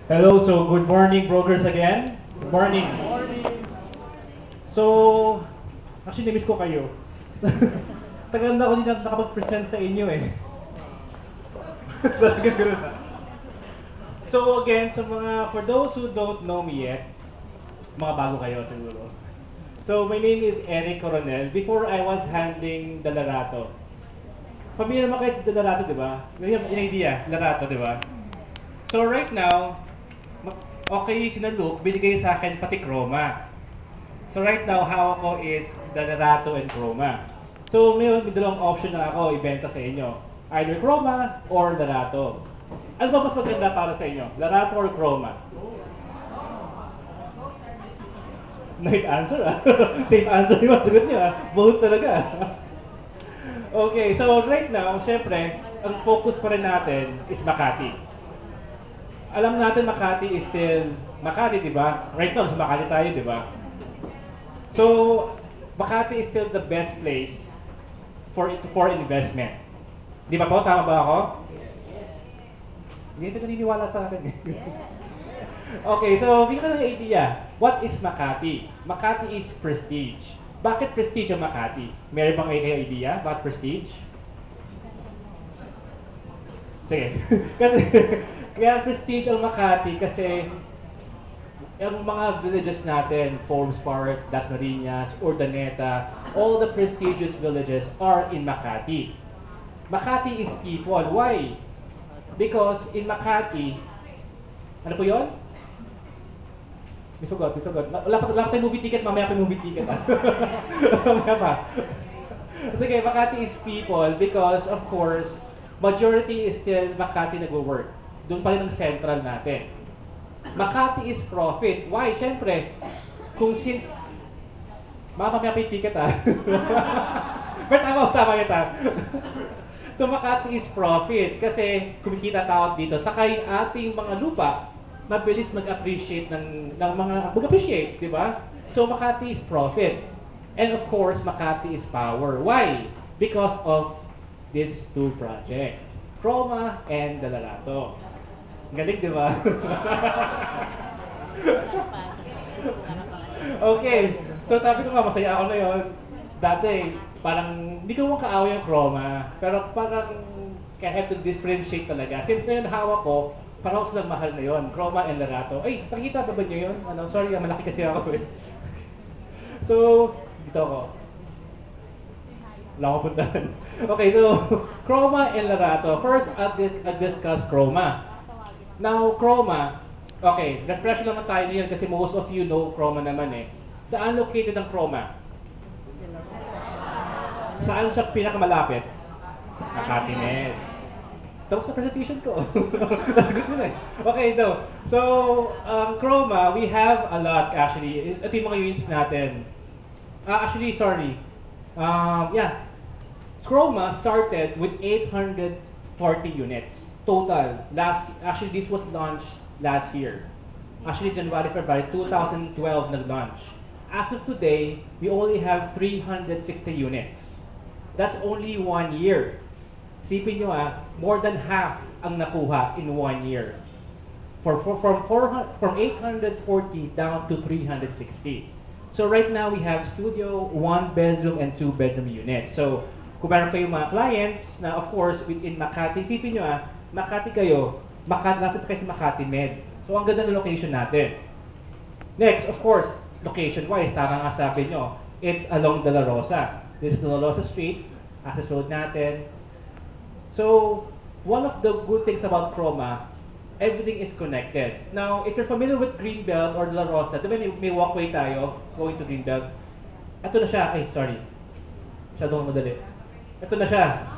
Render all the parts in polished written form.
Hello, so good morning, brokers again. Good morning. So, actually, namiss ko kayo. Tagal na ako din nakapag-present sa inyo eh. Talaga gano'n na. So again, for those who don't know me yet, mga bago kayo siguro. So my name is Eric Coronel. Before I was handling the Larato. Familiar naman kayo the Larato, di ba? May idea, Larato, di ba? So right now, okay, sinaluk, binigay sa akin pati Chroma. So right now, hawak ko is the Larato and Chroma. So may dalawang option na ako ibenta sa inyo. Either Chroma or Larato. Ano ba mas maganda para sa inyo? Larato or Chroma? Nice answer ah. Safe answer yung masagot nyo ah. Both talaga. Okay, so right now, syempre, ang focus pa rin natin is Makati. Alam natin Makati is still Makati, di ba? Right now, sa Makati tayo, di ba? So, Makati is still the best place for investment. Di ba po? Tama ba ako? Hindi ito naniniwala sa akin. Okay, so bigyan ka ng idea. What is Makati? Makati is prestige. Bakit prestige ang Makati? Meron bang kayo idea about prestige? Sige. Kaya prestige ang Makati kasi ang mga villages natin, Forms Park, Dasmariñas, Urdaneta, all the prestigious villages are in Makati. Makati is people. Why? Because in Makati, ano po yun? Misugot. Wala pa tayong movie ticket, mamaya pa yung movie ticket. Mamaya pa. Sige, Makati is people because, of course, majority is still Makati nag-work. Doon pa rin ang central natin. Makati is profit. Why? Siyempre, kung since... Mamaya pa yung ticket But tama kita. So Makati is profit kasi kumikita tao dito. Saka yung ating mga lupa, mabilis mag-appreciate ng mga mag-appreciate, di ba? So Makati is profit. And of course, Makati is power. Why? Because of these two projects, Chroma and the Larato. Galing, di ba? Okay. So sabi ko nga, masaya ako na yun. Dati, parang hindi ko mo kaaway yung Chroma, pero parang I have to differentiate talaga. Since na yun hawak ko, parang ako silang mahal na yun, Chroma and Larato. Ay, nakikita ba nyo yun? Sorry, malaki kasi ako eh. So, dito ako. Wala ko puntahan. Okay, so, Chroma and Larato. First, I'll discuss Chroma. Now, Chroma, okay, refresh naman tayo niyan kasi most of you know Chroma naman eh. Saan located ang Chroma? Saan siya pinakamalapit? Makati Med. Tapos na presentation ko. Nasagot mo na eh. Okay, so, Chroma, we have a lot actually. Ito yung mga units natin. Actually, sorry. Yeah. Chroma started with 840 units total. Actually, this was launched last year. Actually, January, February 2012 nag-launch. As of today, we only have 360 units. That's only 1 year. Sipin nyo more than half ang nakuha in 1 year. From 840 down to 360. So right now we have studio, 1 bedroom and 2 bedroom units. So kung meron kayong mga clients na of course within Makati, sipin nyo Makati kayo, lapit kayo sa Makati Med. So ang ganda ng location natin. Next, of course, location-wise, tama nga sabi nyo, it's along De La Rosa. This is De La Rosa Street, access road natin. So, one of the good things about Chroma, everything is connected. Now, if you're familiar with Greenbelt or De La Rosa, diba may walkway tayo going to Greenbelt? Ito na siya. Ay, sorry. Masyadong madali. Ito na siya.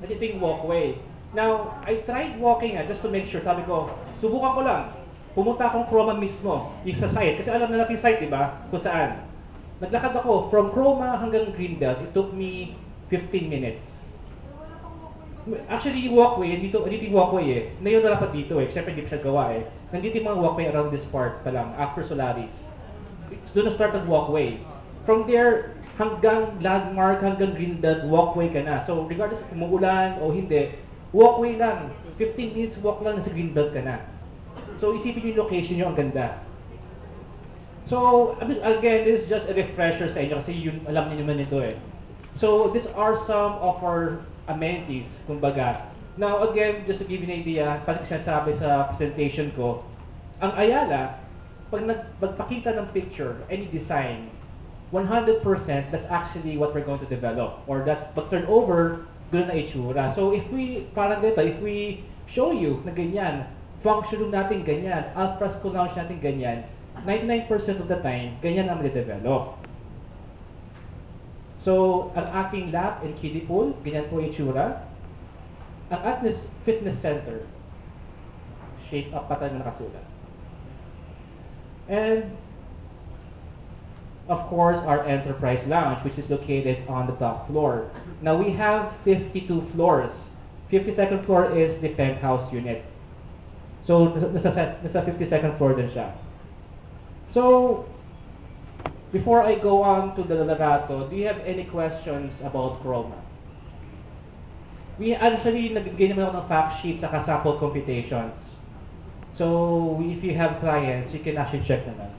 At ito yung walkway. Now, I tried walking just to make sure. Sabi ko, subukan ko lang. Pumunta akong Chroma mismo, yung sa site. Kasi alam na natin site, di ba? Kung saan. Naglakad ako from Chroma hanggang Greenbelt. It took me 15 minutes. Actually, yung walkway, dito yung walkway Ngayon na dapat dito Siyempre, hindi pa siya gawa Nandito yung mga walkway around this part pa lang, after Solaris. Doon na start ang walkway. From there, hanggang landmark, hanggang Greenbelt, walkway ka na. So, regardless kung umuulan o hindi, walkway lang. 15 minutes walk lang, nasa Greenbelt ka na. So isipin yung location nyo, ang ganda. So, again, this is just a refresher sa inyo kasi yun, alam niyo naman ito eh. So, these are some of our amenities, kumbaga. Now, again, just to give you an idea, parang sinasabi sa presentation ko, ang Ayala, pag magpakita ng picture, any design, 100% that's actually what we're going to develop. Or that's, pag turn over, gano'n na itsura. So, if we, parang dito, if we show you na ganyan, function room natin ganyan, alfresco lounge natin ganyan, 99% of the time, ganyan ang develop. So, ang ating lap and kiddie pool, ganyan po yung itsura. Ang ating fitness center, shape up pa tayo na nakasulat. And, of course, our enterprise lounge, which is located on the top floor. Now, we have 52 floors. 52nd floor is the penthouse unit. So, nasa 52nd floor din siya. So, before I go on to the Larato, do you have any questions about Chroma? We actually, nagbigay naman ako ng fact sheet sa sample computations. So, if you have clients, you can actually check naman.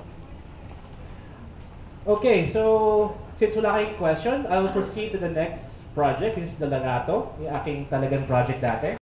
Okay, so, since wala kayong question, I will proceed to the next project. This is the Larato, yung aking talagang project dati.